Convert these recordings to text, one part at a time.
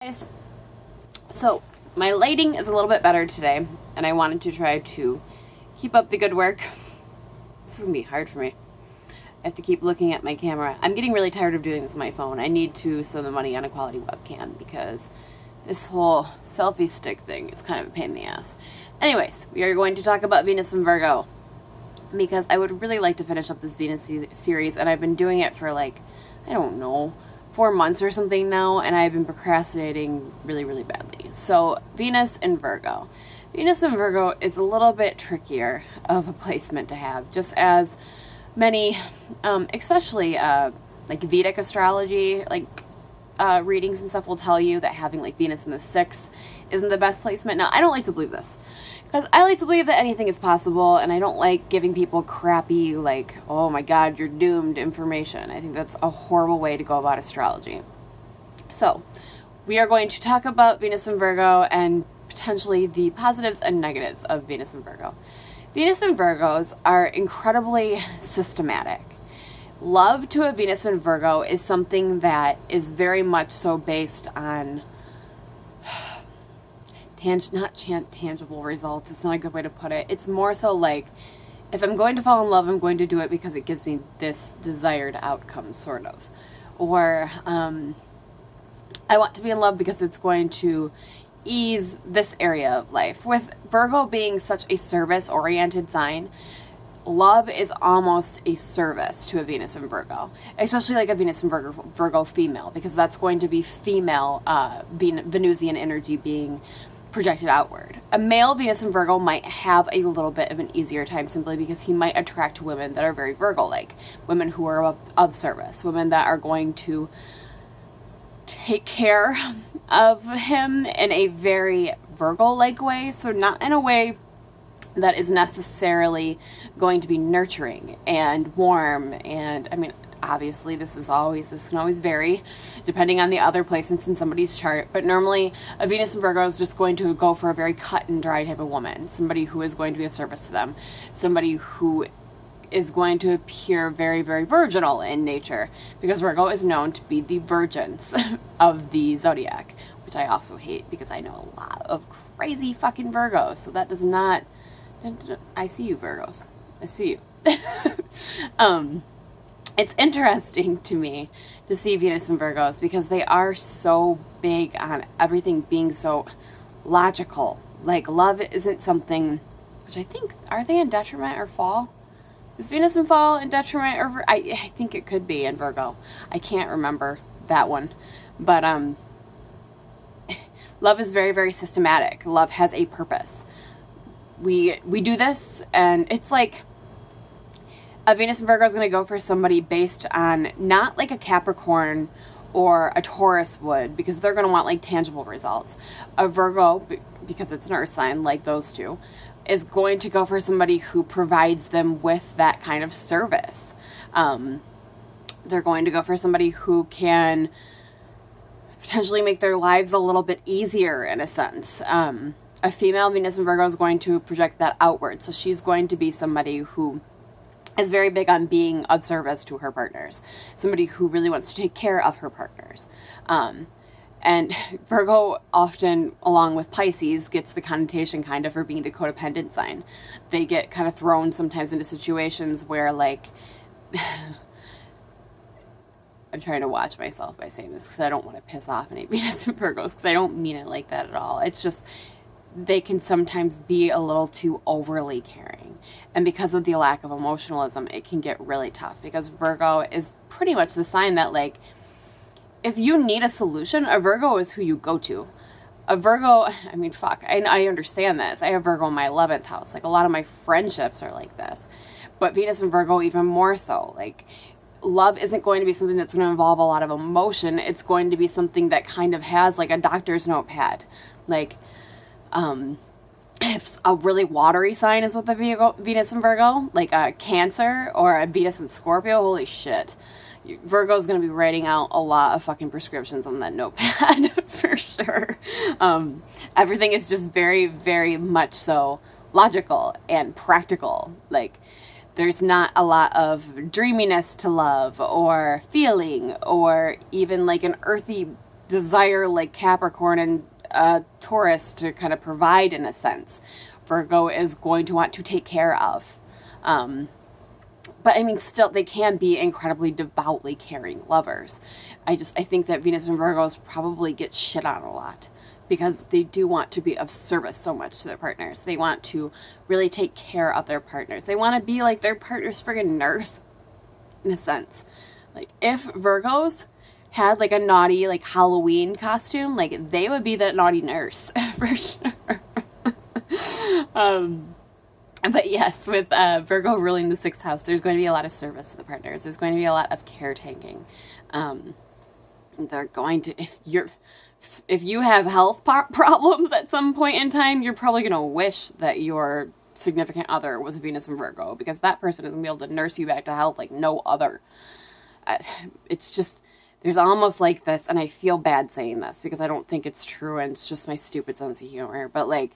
Guys, so my lighting is a little bit better today, and I wanted to try to keep up the good work. This is gonna be hard for me. I have to keep looking at my camera. I'm getting really tired of doing this on my phone. I need to spend the money on a quality webcam because this whole selfie stick thing is kind of a pain in the ass. Anyways, we are going to talk about Venus and Virgo because I would really like to finish up this Venus series, and I've been doing it for like, I don't know, 4 months or something now, and I've been procrastinating really, really badly. So Venus and Virgo. Venus and Virgo is a little bit trickier of a placement to have, just as many, especially like Vedic astrology, like readings and stuff will tell you that having like Venus in the 6th isn't the best placement. Now, I don't like to believe this, because I like to believe that anything is possible, and I don't like giving people crappy, like, oh my god, you're doomed information. I think that's a horrible way to go about astrology. So, we are going to talk about Venus and Virgo and potentially the positives and negatives of Venus and Virgo. Venus and Virgos are incredibly systematic. Love to a Venus and Virgo is something that is very much so based on tangible results. It's not a good way to put it. It's more so like, if I'm going to fall in love, I'm going to do it because it gives me this desired outcome, sort of. Or I want to be in love because it's going to ease this area of life. With Virgo being such a service-oriented sign, love is almost a service to a Venus and Virgo, especially like a Venus and Virgo female, because that's going to be female, Venusian energy being projected outward. A male Venus and Virgo might have a little bit of an easier time simply because he might attract women that are very Virgo-like, women who are of service, women that are going to take care of him in a very Virgo-like way, so not in a way that is necessarily going to be nurturing and warm. And I mean, obviously this can always vary depending on the other placements in somebody's chart, but normally a Venus and Virgo is just going to go for a very cut and dry type of woman, somebody who is going to be of service to them, somebody who is going to appear very, very virginal in nature, because Virgo is known to be the virgins of the zodiac, which I also hate because I know a lot of crazy fucking Virgos, so that does not... I see you, Virgos. I see you. It's interesting to me to see Venus and Virgos because they are so big on everything being so logical. Like, love isn't something, which I think, are they in detriment or fall? Is Venus in fall in detriment or I think it could be in Virgo. I can't remember that one. But love is very, very systematic. Love has a purpose. We do this, and it's like a Venus and Virgo is going to go for somebody based on not like a Capricorn or a Taurus would, because they're going to want like tangible results. A Virgo, because it's an earth sign like those two, is going to go for somebody who provides them with that kind of service. They're going to go for somebody who can potentially make their lives a little bit easier in a sense. A female Venus and Virgo is going to project that outward. So she's going to be somebody who is very big on being of service to her partners. Somebody who really wants to take care of her partners. And Virgo often, along with Pisces, gets the connotation kind of for being the codependent sign. They get kind of thrown sometimes into situations where, like... I'm trying to watch myself by saying this because I don't want to piss off any Venus and Virgos, because I don't mean it like that at all. It's just... they can sometimes be a little too overly caring. And because of the lack of emotionalism, it can get really tough, because Virgo is pretty much the sign that, like, if you need a solution, a Virgo is who you go to. A Virgo, I mean, fuck, I understand this. I have Virgo in my 11th house. Like, a lot of my friendships are like this. But Venus and Virgo even more so. Like, love isn't going to be something that's going to involve a lot of emotion. It's going to be something that kind of has, like, a doctor's notepad. Like... if a really watery sign is with the Venus and Virgo, like a Cancer or a Venus and Scorpio, holy shit. Virgo's going to be writing out a lot of fucking prescriptions on that notepad, for sure. Everything is just very, very much so logical and practical. Like, there's not a lot of dreaminess to love or feeling or even like an earthy desire like Capricorn and Taurus to kind of provide in a sense. Virgo is going to want to take care of. But I mean, still, they can be incredibly devoutly caring lovers. I think that Venus and Virgos probably get shit on a lot because they do want to be of service so much to their partners. They want to really take care of their partners. They want to be like their partner's friggin' nurse, in a sense. Like, if Virgos had like a naughty like Halloween costume, like they would be that naughty nurse for sure. But yes, with Virgo ruling the 6th house, there's going to be a lot of service to the partners. There's going to be a lot of caretaking. They're going to, if you have health problems at some point in time, you're probably going to wish that your significant other was Venus and Virgo, because that person is going to be able to nurse you back to health like no other. It's just, there's almost like this, and I feel bad saying this because I don't think it's true and it's just my stupid sense of humor, but like,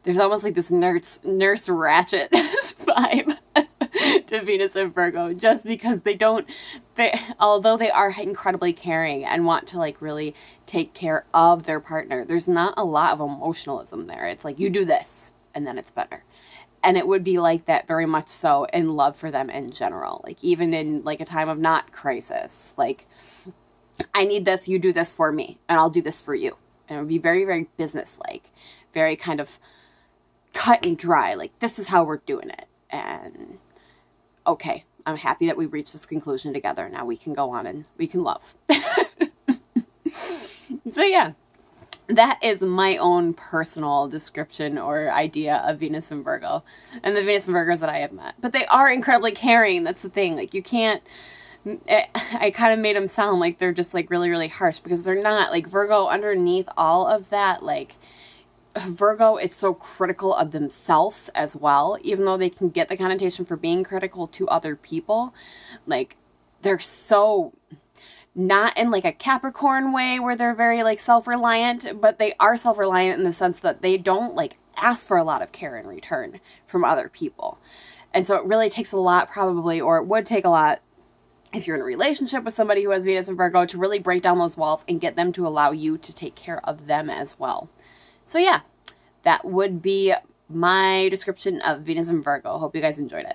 there's almost like this nurse ratchet vibe to Venus and Virgo, just because although they are incredibly caring and want to like really take care of their partner, there's not a lot of emotionalism there. It's like, you do this and then it's better. And it would be like that very much so in love for them in general. Like, even in like a time of not crisis, like, I need this, you do this for me, and I'll do this for you. And it would be very, very business-like, very kind of cut and dry, like, this is how we're doing it, and okay, I'm happy that we reached this conclusion together. Now we can go on and we can love. So yeah, that is my own personal description or idea of Venus and Virgo, and the Venus and Virgos that I have met. But they are incredibly caring. That's the thing. Like, you can't, I kind of made them sound like they're just like really, really harsh, because they're not. Like, Virgo, underneath all of that, like, Virgo is so critical of themselves as well, even though they can get the connotation for being critical to other people. Like, they're so not in like a Capricorn way where they're very like self-reliant, but they are self-reliant in the sense that they don't like ask for a lot of care in return from other people. And so it really takes a lot, probably, or it would take a lot if you're in a relationship with somebody who has Venus and Virgo, to really break down those walls and get them to allow you to take care of them as well. So yeah, that would be my description of Venus and Virgo. Hope you guys enjoyed it.